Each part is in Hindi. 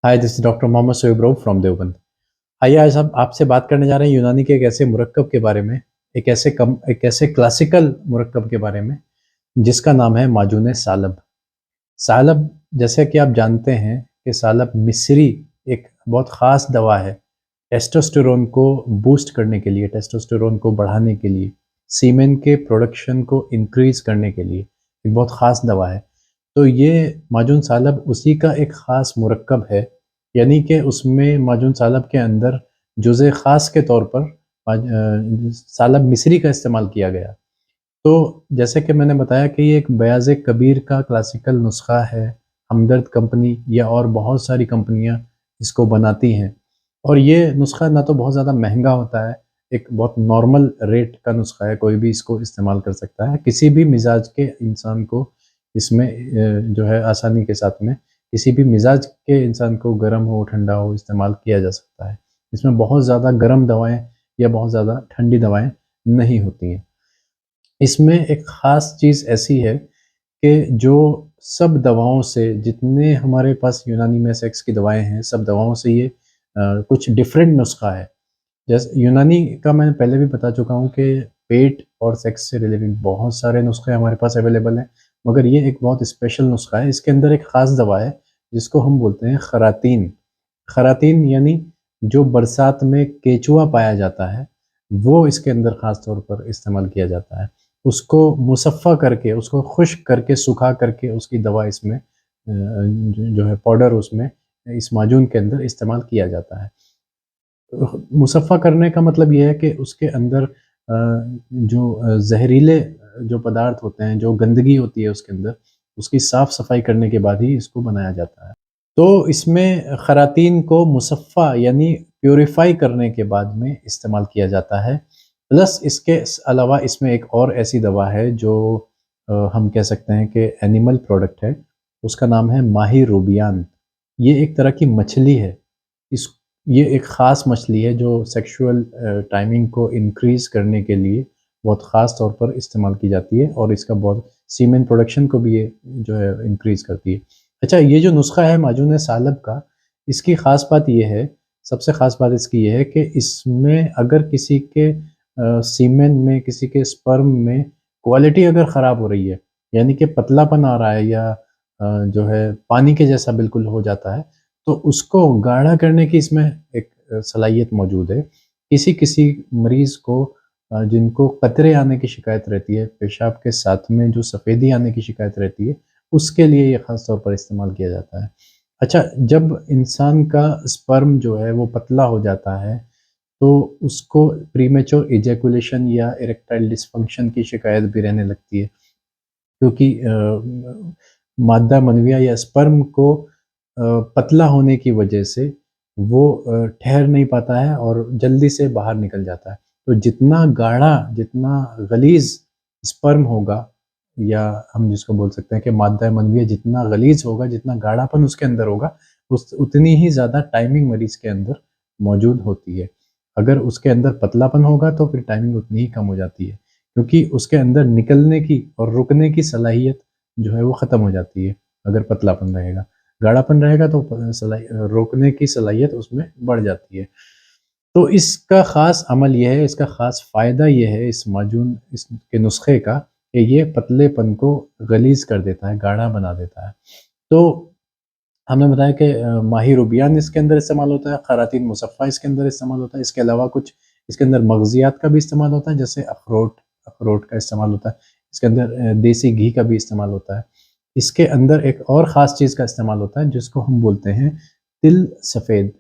Hi, this is doctor Mohammad Shoaib Rauf from Deoband. आइए आज हम आपसे बात करने जा रहे हैं यूनानी के एक ऐसे मुरक्कब के बारे में, एक ऐसे क्लासिकल मुरक्कब के बारे में, जिसका नाम है माजून सालब। सालब, जैसे कि आप जानते हैं कि सालब मिस्री एक बहुत ख़ास दवा है, टेस्टोस्टेरोन को बूस्ट करने के लिए, टेस्टोस्टेरोन को बढ़ाने के लिए, सीमेन के प्रोडक्शन को इंक्रीज़ करने के लिए, एक बहुत ख़ास दवा है। तो ये माजून सालब उसी का एक ख़ास मुरक्कब है, यानी कि उसमें माजून सालब के अंदर जुज़े ख़ास के तौर पर सालब मिस्री का इस्तेमाल किया गया। तो जैसे कि मैंने बताया कि ये एक बयाज़ कबीर का क्लासिकल नुस्ख़ा है, हमदर्द कंपनी या और बहुत सारी कंपनियाँ इसको बनाती हैं और ये नुस्ख़ा ना तो बहुत ज़्यादा महँगा होता है, एक बहुत नॉर्मल रेट का नुस्ख़ा है, कोई भी इसको इस्तेमाल कर सकता है। किसी भी मिज़ाज के इंसान को इसमें जो है आसानी के साथ में किसी भी मिज़ाज के इंसान को गर्म हो, ठंडा हो, इस्तेमाल किया जा सकता है। इसमें बहुत ज़्यादा गर्म दवाएँ या बहुत ज़्यादा ठंडी दवाएँ नहीं होती हैं। इसमें एक ख़ास चीज़ ऐसी है कि जो सब दवाओं से जितने हमारे पास यूनानी में सेक्स की दवाएँ हैं, सब दवाओं से ये कुछ डिफरेंट नुस्ख़ा है। जैसे यूनानी का मैं पहले भी बता चुका हूँ कि पेट और सेक्स से रिलेटेड बहुत सारे नुस्ख़े हमारे पास अवेलेबल हैं, मगर ये एक बहुत स्पेशल नुस्ख़ा है। इसके अंदर एक ख़ास दवा है, जिसको हम बोलते हैं खरातीन। खरातीन यानी जो बरसात में केचुआ पाया जाता है, वो इसके अंदर ख़ास तौर पर इस्तेमाल किया जाता है। उसको मुसफ़्फ़ा करके, उसको खुश्क करके, सुखा करके उसकी दवा इसमें जो है पाउडर उसमें इस माजून के अंदर इस्तेमाल किया जाता है। मुसफ़्फ़ा करने का मतलब ये है कि उसके अंदर जो ज़हरीले जो पदार्थ होते हैं, जो गंदगी होती है उसके अंदर, उसकी साफ़-सफ़ाई करने के बाद ही इसको बनाया जाता है। तो इसमें खरातीन को मुसफ़्फ़ा यानी प्यूरीफ़ाई करने के बाद में इस्तेमाल किया जाता है। प्लस इसके अलावा इसमें एक और ऐसी दवा है जो हम कह सकते हैं कि एनिमल प्रोडक्ट है, उसका नाम है माही रूबियान। ये एक तरह की मछली है। इस ये एक ख़ास मछली है जो सेक्सुअल टाइमिंग को इंक्रीज़ करने के लिए बहुत ख़ास तौर पर इस्तेमाल की जाती है और इसका बहुत सीमेन प्रोडक्शन को भी ये जो है इंक्रीज़ करती है। अच्छा, ये जो नुस्ख़ा है माजून सालब का, इसकी ख़ास बात ये है, सबसे ख़ास बात इसकी ये है कि इसमें अगर किसी के सीमेन में, किसी के स्पर्म में क्वालिटी अगर ख़राब हो रही है, यानी कि पतलापन आ रहा है या जो है पानी के जैसा बिल्कुल हो जाता है, तो उसको गाढ़ा करने की इसमें एक सलाहियत मौजूद है। किसी-किसी मरीज़ को जिनको कतरे आने की शिकायत रहती है, पेशाब के साथ में जो सफ़ेदी आने की शिकायत रहती है, उसके लिए ये ख़ास तौर पर इस्तेमाल किया जाता है। अच्छा, जब इंसान का स्पर्म जो है वो पतला हो जाता है, तो उसको प्रीमेच्योर इजैकुलेशन या इरेक्टाइल डिस्फंक्शन की शिकायत भी रहने लगती है। क्योंकि मादा मनविया या स्पर्म को पतला होने की वजह से वो ठहर नहीं पाता है और जल्दी से बाहर निकल जाता है। तो जितना गाढ़ा, जितना गलीज़ स्पर्म होगा या हम जिसको बोल सकते हैं कि मादा मनविया जितना गलीज़ होगा, जितना गाढ़ापन उसके अंदर होगा, उस उतनी ही ज़्यादा टाइमिंग मरीज़ के अंदर मौजूद होती है। अगर उसके अंदर पतलापन होगा तो फिर टाइमिंग उतनी ही कम हो जाती है, क्योंकि उसके अंदर निकलने की और रुकने की सलाहियत जो है वो ख़त्म हो जाती है, अगर पतलापन रहेगा। गाढ़ापन रहेगा तो रोकने की सलाहियत उसमें बढ़ जाती है। तो इसका ख़ास अमल ये है, इसका ख़ास फ़ायदा ये है इस माजून इसके नुस्ख़े का कि ये पतलेपन को गलीज़ कर देता है, गाढ़ा बना देता है। तो हमने बताया कि माही रूबियान इसके अंदर इस्तेमाल होता है, खरातीन मुसफ़्फ़ा इसके अंदर इस्तेमाल होता है। इसके अलावा कुछ इसके अंदर मग़ज़ियात का भी इस्तेमाल होता है, जैसे अखरोट अखरोट का इस्तेमाल होता है। इसके अंदर देसी घी का भी इस्तेमाल होता है। इसके अंदर एक और ख़ास चीज़ का इस्तेमाल होता है, जिसको हम बोलते हैं तिल सफ़ेद।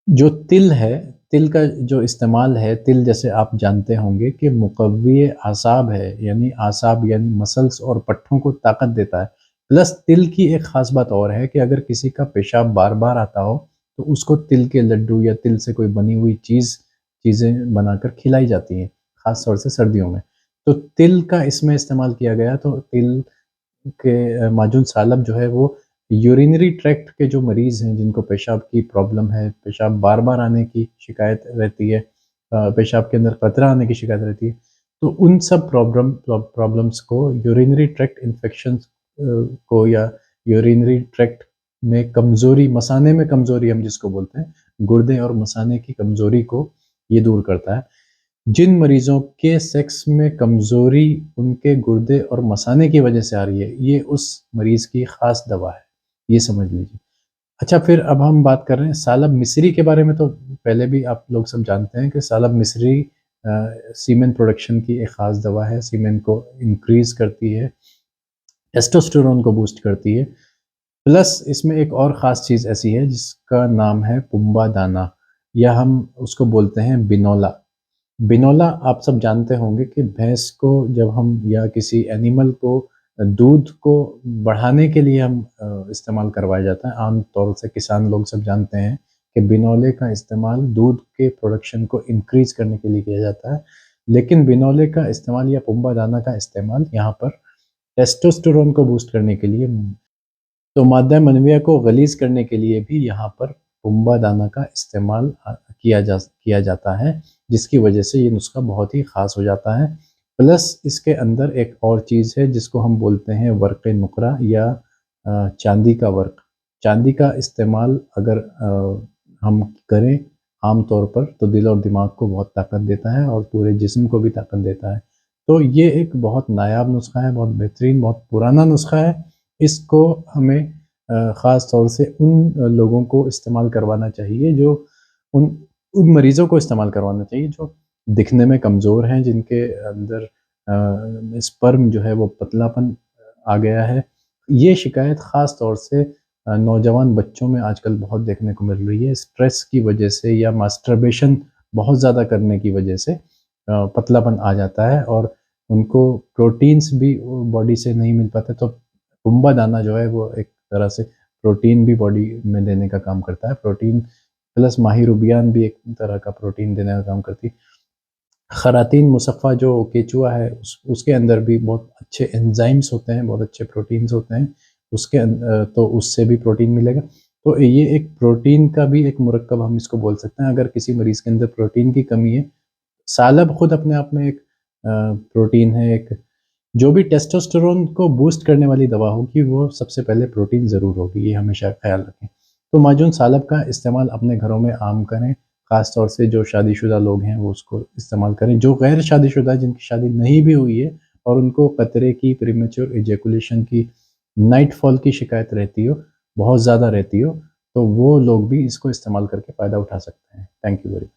जो तिल है, तिल का जो इस्तेमाल है, तिल जैसे आप जानते होंगे कि मुक़व्वी आसाब है, यानी आसाब यानी मसल्स और पट्ठों को ताकत देता है। प्लस तिल की एक ख़ास बात और है कि अगर किसी का पेशाब बार-बार आता हो, तो उसको तिल के लड्डू या तिल से कोई बनी हुई चीज़ें बनाकर खिलाई जाती हैं, ख़ास तौर से सर्दियों में। तो तिल का इसमें इस्तेमाल किया गया, तो तिल के माजून सालब जो है वो यूरिनरी ट्रैक्ट के जो मरीज़ हैं जिनको पेशाब की प्रॉब्लम है, पेशाब बार-बार आने की शिकायत रहती है, पेशाब के अंदर कतरा आने की शिकायत रहती है, तो उन सब प्रॉब्लम्स को यूरिनरी ट्रैक्ट इन्फेक्शंस को या यूरिनरी ट्रैक्ट में कमज़ोरी, मसाने में कमज़ोरी हम जिसको बोलते हैं, गुर्दे और मसाने की कमज़ोरी को ये दूर करता है। जिन मरीज़ों के सेक्स में कमज़ोरी उनके गुर्दे और मसाने की वजह से आ रही है, ये उस मरीज़ की ख़ास दवा है, ये समझ लीजिए। अच्छा, फिर अब हम बात कर रहे हैं सालब मिस्री के बारे में। तो पहले भी आप लोग सब जानते हैं कि सालब मिस्री सीमेन प्रोडक्शन की एक ख़ास दवा है, सीमेन को इंक्रीज़ करती है, टेस्टोस्टेरोन को बूस्ट करती है। प्लस इसमें एक और ख़ास चीज़ ऐसी है जिसका नाम है पुम्बा दाना, या हम उसको बोलते हैं बिनोला। बिनोला आप सब जानते होंगे कि भैंस को जब हम या किसी एनिमल को दूध को बढ़ाने के लिए हम इस्तेमाल करवाया जाता है। आम तौर से किसान लोग सब जानते हैं कि बिनोले का इस्तेमाल दूध के प्रोडक्शन को इंक्रीज़ करने के लिए किया जाता है। लेकिन बिनोले का इस्तेमाल या पुम्बा दाना का इस्तेमाल यहाँ पर टेस्टोस्टेरोन को बूस्ट करने के लिए, तो मादा मनविया को गलीज़ करने के लिए भी यहाँ पर पुम्बा दाना का इस्तेमाल किया जाता है, जिसकी वजह से ये नुस्ख़ा बहुत ही ख़ास हो जाता है। प्लस इसके अंदर एक और चीज़ है जिसको हम बोलते हैं वर्क़ नुक़रा या चांदी का वर्क़। चांदी का इस्तेमाल अगर हम करें आम तौर पर, तो दिल और दिमाग को बहुत ताकत देता है और पूरे जिस्म को भी ताकत देता है। तो ये एक बहुत नायाब नुस्ख़ा है, बहुत बेहतरीन, बहुत पुराना नुस्ख़ा है। इसको हमें ख़ास तौर से उन लोगों को इस्तेमाल करवाना चाहिए जो उन उन मरीज़ों को इस्तेमाल करवाना चाहिए जो दिखने में कमज़ोर हैं, जिनके अंदर स्पर्म जो है वो पतलापन आ गया है। ये शिकायत ख़ास तौर से नौजवान बच्चों में आजकल बहुत देखने को मिल रही है। स्ट्रेस की वजह से या मास्टरबेशन बहुत ज़्यादा करने की वजह से पतलापन आ जाता है और उनको प्रोटीन्स भी बॉडी से नहीं मिल पाते। तो पुम्बा दाना जो है वो एक तरह से प्रोटीन भी बॉडी में देने का काम करता है। प्रोटीन प्लस माही रूबियान भी एक तरह का प्रोटीन देने का काम करती है। खरातीन मुसफ़्फ़ा जो केचुआ है उसके अंदर भी बहुत अच्छे एंजाइम्स होते हैं, बहुत अच्छे प्रोटीन्स होते हैं। तो उससे भी प्रोटीन मिलेगा। तो ये एक प्रोटीन का भी एक मुरक्कब हम इसको बोल सकते हैं। अगर किसी मरीज़ के अंदर प्रोटीन की कमी है, सालब खुद अपने आप में एक प्रोटीन है। एक जो भी टेस्टोस्टेरोन को बूस्ट करने वाली दवा होगी, वो सबसे पहले प्रोटीन ज़रूर होगी, ये हमेशा ख़्याल रखें। तो माजून सालब का इस्तेमाल अपने घरों में आम करें, ख़ास तौर से जो शादीशुदा लोग हैं वो उसको इस्तेमाल करें। जो गैर शादीशुदा जिनकी शादी नहीं भी हुई है और उनको कतरे की, प्रीमेच्योर इजैकुलेशन की, नाइट फॉल की शिकायत रहती हो, बहुत ज़्यादा रहती हो, तो वो लोग भी इसको इस्तेमाल करके फ़ायदा उठा सकते हैं। Thank you very much.